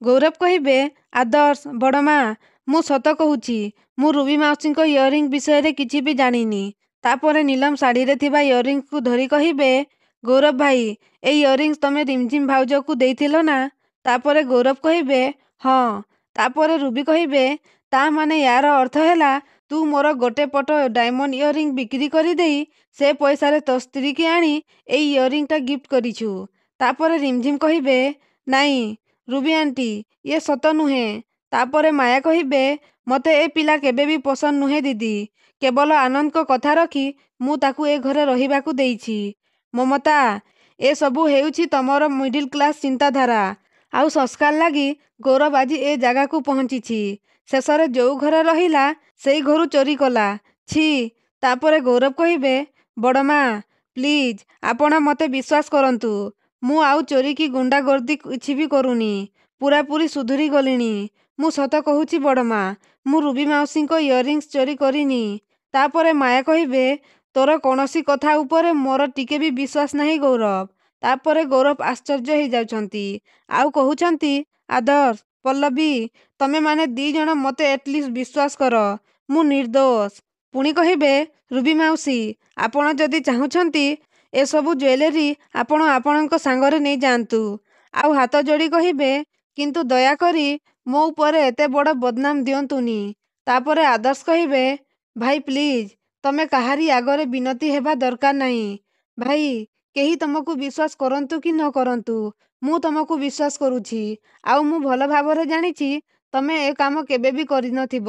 ଗୌରବ କହିବେ, ଆଦର୍ଶ ବଡ଼ମା, ମୁଁ ସତ କହୁଛି, ମୁଁ ରୁବି ମାଉସୀଙ୍କ ଇୟରିଂ ବିଷୟରେ କିଛି ବି ଜାଣିନି। ତାପରେ ନୀଲମ ଶାଢ଼ୀରେ ଥିବା ଇୟରିଂକୁ ଧରି କହିବେ, ଗୌରବ ଭାଇ, ଏଇ ଇୟରିଂସ ତମେ ରିମଝିମ ଭାଉଜକୁ ଦେଇଥିଲ ନା? ତାପରେ ଗୌରବ କହିବେ, ହଁ। ତାପରେ ରୁବି କହିବେ, ତା ମାନେ ୟାର ଅର୍ଥ ହେଲା ତୁ ମୋର ଗୋଟେ ପଟ ଡାଇମଣ୍ଡ ଇୟରିଂ ବିକ୍ରି କରିଦେଇ ସେ ପଇସାରେ ତୋ ସ୍ତ୍ରୀକି ଆଣି ଏଇ ଇୟରିଂଟା ଗିଫ୍ଟ କରିଛୁ। ତାପରେ ରିମଝିମ କହିବେ, ନାଇଁ ରୁବି ଆଣ୍ଟି, ଇଏ ସତ ନୁହେଁ। ତାପରେ ମାୟା କହିବେ, ମତେ ଏ ପିଲା କେବେ ବି ପସନ୍ଦ ନୁହେଁ ଦିଦି। କେବଳ ଆନନ୍ଦଙ୍କ କଥା ରଖି ମୁଁ ତାକୁ ଏ ଘରେ ରହିବାକୁ ଦେଇଛି। ମମତା, ଏସବୁ ହେଉଛି ତମର ମିଡିଲ କ୍ଲାସ ଚିନ୍ତାଧାରା ଆଉ ସଂସ୍କାର ଲାଗି ଗୌରବ ଆଜି ଏ ଜାଗାକୁ ପହଞ୍ଚିଛି। ଶେଷରେ ଯୋଉ ଘରେ ରହିଲା ସେଇ ଘରୁ ଚୋରି କଲା। ଛି। ତାପରେ ଗୌରବ କହିବେ, ବଡ଼ମା, ପ୍ଲିଜ ଆପଣ ମତେ ବିଶ୍ୱାସ କରନ୍ତୁ। ମୁଁ ଆଉ ଚୋରି କି ଗୁଣ୍ଡାଗର୍ଦି କିଛି ବି କରୁନି। ପୁରାପୁରି ସୁଧୁରି ଗଲିଣି। ମୁଁ ସତ କହୁଛି ବଡ଼ମା, ମୁଁ ରୁବି ମାଉସୀଙ୍କ ଇୟରିଂସ ଚୋରି କରିନି। ତାପରେ ମାୟା କହିବେ, ତୋର କୌଣସି କଥା ଉପରେ ମୋର ଟିକେ ବି ବିଶ୍ୱାସ ନାହିଁ ଗୌରବ। ତାପରେ ଗୌରବ ଆଶ୍ଚର୍ଯ୍ୟ ହେଇଯାଉଛନ୍ତି ଆଉ କହୁଛନ୍ତି, ଆଦର୍ଶ, ପଲ୍ଲବୀ, ତମେମାନେ ଦି ଜଣ ମତେ ଏଟଲିଷ୍ଟ ବିଶ୍ୱାସ କର, ମୁଁ ନିର୍ଦ୍ଦୋଷ। ପୁଣି କହିବେ, ରୁବି ମାଉସୀ, ଆପଣ ଯଦି ଚାହୁଁଛନ୍ତି ଏସବୁ ଜୁଏଲେରୀ ଆପଣ ଆପଣଙ୍କ ସାଙ୍ଗରେ ନେଇ ଯାଆନ୍ତୁ। ଆଉ ହାତ ଯୋଡ଼ି କହିବେ, କିନ୍ତୁ ଦୟାକରି ମୋ ଉପରେ ଏତେ ବଡ଼ ବଦନାମ ଦିଅନ୍ତୁନି। ତାପରେ ଆଦର୍ଶ କହିବେ, ଭାଇ ପ୍ଲିଜ, ତମେ କାହାରି ଆଗରେ ବିନତି ହେବା ଦରକାର ନାହିଁ। ଭାଇ, କେହି ତମକୁ ବିଶ୍ୱାସ କରନ୍ତୁ କି ନ କରନ୍ତୁ, ମୁଁ ତମକୁ ବିଶ୍ୱାସ କରୁଛି। ଆଉ ମୁଁ ଭଲ ଭାବରେ ଜାଣିଛି ତମେ ଏ କାମ କେବେ ବି କରିନଥିବ,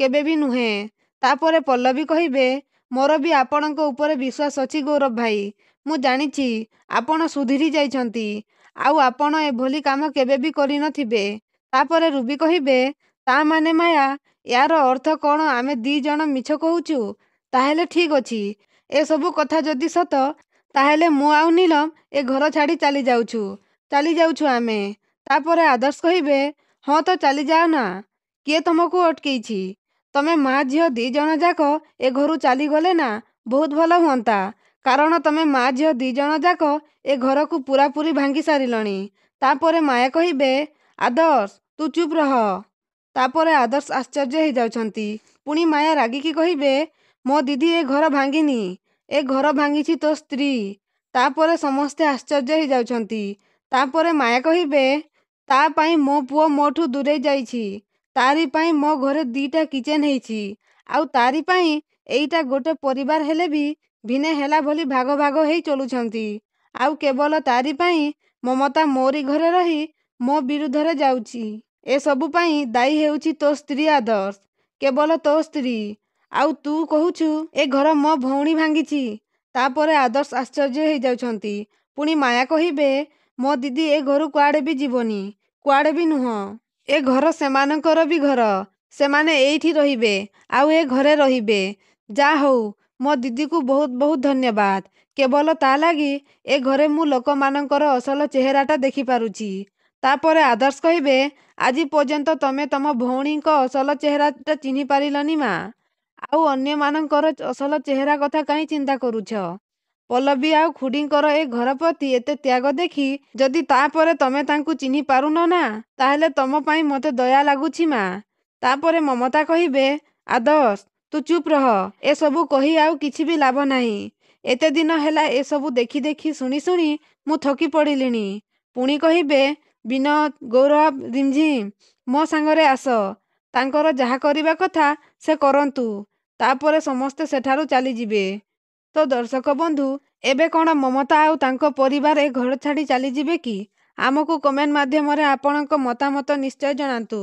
କେବେ ବି ନୁହେଁ। ତାପରେ ପଲ୍ଲବୀ କହିବେ, ମୋର ବି ଆପଣଙ୍କ ଉପରେ ବିଶ୍ୱାସ ଅଛି ଗୌରବ ଭାଇ। ମୁଁ ଜାଣିଛି ଆପଣ ସୁଧୁରି ଯାଇଛନ୍ତି ଆଉ ଆପଣ ଏଭଳି କାମ କେବେ ବି କରିନଥିବେ। ତାପରେ ରୁବି କହିବେ, ତା ମାନେ ମାୟା, ୟାର ଅର୍ଥ କ'ଣ ଆମେ ଦି ଜଣ ମିଛ କହୁଛୁ? ତାହେଲେ ଠିକ ଅଛି। ଏସବୁ କଥା ଯଦି ସତ, ତାହେଲେ ମୁଁ ଆଉ ନୀଲମ ଏ ଘର ଛାଡ଼ି ଚାଲିଯାଉଛୁ ଆମେ। ତାପରେ ଆଦର୍ଶ କହିବେ, ହଁ ତ ଚାଲିଯାଅ ନା। କିଏ ତମକୁ ଅଟକେଇଛି? ତମେ ମା ଝିଅ ଦି ଜଣ ଯାକ ଏ ଘରୁ ଚାଲିଗଲେ ନା ବହୁତ ଭଲ ହୁଅନ୍ତା। କାରଣ ତମେ ମା ଝିଅ ଦି ଜଣ ଯାକ ଏ ଘରକୁ ପୁରାପୁରି ଭାଙ୍ଗି ସାରିଲଣି। ତାପରେ ମାୟା କହିବେ, ଆଦର୍ଶ, ତୁ ଚୁପ୍ ରହ। ତାପରେ ଆଦର୍ଶ ଆଶ୍ଚର୍ଯ୍ୟ ହେଇଯାଉଛନ୍ତି। ପୁଣି ମାୟା ରାଗିକି କହିବେ, ମୋ ଦିଦି ଏ ଘର ଭାଙ୍ଗିନି, ଏ ଘର ଭାଙ୍ଗିଛି ତୋ ସ୍ତ୍ରୀ। ତାପରେ ସମସ୍ତେ ଆଶ୍ଚର୍ଯ୍ୟ ହେଇଯାଉଛନ୍ତି। ତାପରେ ମାୟା କହିବେ, ତା ପାଇଁ ମୋ ପୁଅ ମୋଠୁ ଦୂରେଇ ଯାଇଛି। ତାରି ପାଇଁ ମୋ ଘରେ ଦିଟା କିଚେନ ହେଇଛି। ଆଉ ତାରି ପାଇଁ ଏଇଟା ଗୋଟେ ପରିବାର ହେଲେ ବି ଭିନେ ହେଲା ଭଳି ଭାଗ ଭାଗ ହେଇ ଚଳୁଛନ୍ତି। ଆଉ କେବଳ ତାରି ପାଇଁ ମମତା ମୋରି ଘରେ ରହି ମୋ ବିରୁଦ୍ଧରେ ଯାଉଛି। ଏସବୁ ପାଇଁ ଦାୟୀ ହେଉଛି ତୋ ସ୍ତ୍ରୀ ଆଦର୍ଶ, କେବଳ ତୋ ସ୍ତ୍ରୀ। ଆଉ ତୁ କହୁଛୁ ଏ ଘର ମୋ ଭଉଣୀ ଭାଙ୍ଗିଛି। ତାପରେ ଆଦର୍ଶ ଆଶ୍ଚର୍ଯ୍ୟ ହେଇଯାଉଛନ୍ତି। ପୁଣି ମାୟା କହିବେ, ମୋ ଦିଦି ଏ ଘରୁ କୁଆଡ଼େ ବି ଯିବନି, କୁଆଡ଼େ ବି ନୁହଁ। ଏ ଘର ସେମାନଙ୍କର ବି ଘର। ସେମାନେ ଏଇଠି ରହିବେ ଆଉ ଏ ଘରେ ରହିବେ। ଯା ହଉ, ମୋ ଦିଦିକୁ ବହୁତ ବହୁତ ଧନ୍ୟବାଦ। କେବଳ ତା ଲାଗି ଏ ଘରେ ମୁଁ ଲୋକମାନଙ୍କର ଅସଲ ଚେହେରାଟା ଦେଖିପାରୁଛି। ତାପରେ ଆଦର୍ଶ କହିବେ, ଆଜି ପର୍ଯ୍ୟନ୍ତ ତମେ ତମ ଭଉଣୀଙ୍କ ଅସଲ ଚେହେରାଟା ଚିହ୍ନି ପାରିଲନି ମା। ଆଉ ଅନ୍ୟମାନଙ୍କର ଅସଲ ଚେହେରା କଥା କାହିଁ ଚିନ୍ତା କରୁଛ? ପଲ୍ଲବୀ ଆଉ ଖୁଡ଼ିଙ୍କର ଏ ଘର ପ୍ରତି ଏତେ ତ୍ୟାଗ ଦେଖି ଯଦି ତାପରେ ତମେ ତାଙ୍କୁ ଚିହ୍ନି ପାରୁନ ନା, ତାହେଲେ ତମ ପାଇଁ ମତେ ଦୟା ଲାଗୁଛି ମା। ତାପରେ ମମତା କହିବେ, ଆଦର୍ଶ, ତୁ ଚୁପ୍ ରହ। ଏସବୁ କହି ଆଉ କିଛି ବି ଲାଭ ନାହିଁ। ଏତେ ଦିନ ହେଲା ଏସବୁ ଦେଖି ଦେଖି ଶୁଣି ଶୁଣି ମୁଁ ଥକି ପଡ଼ିଲିଣି। ପୁଣି କହିବେ, ବିନୋଦ, ଗୌରବ, ରିମଝିମ, ମୋ ସାଙ୍ଗରେ ଆସ। ତାଙ୍କର ଯାହା କରିବା କଥା ସେ କରନ୍ତୁ। ତାପରେ ସମସ୍ତେ ସେଠାରୁ ଚାଲିଯିବେ। ତ ଦର୍ଶକ ବନ୍ଧୁ, ଏବେ କ'ଣ ମମତା ଆଉ ତାଙ୍କ ପରିବାର ଏ ଘର ଛାଡ଼ି ଚାଲିଯିବେ କି? ଆମକୁ କମେଣ୍ଟ ମାଧ୍ୟମରେ ଆପଣଙ୍କ ମତାମତ ନିଶ୍ଚୟ ଜଣାନ୍ତୁ।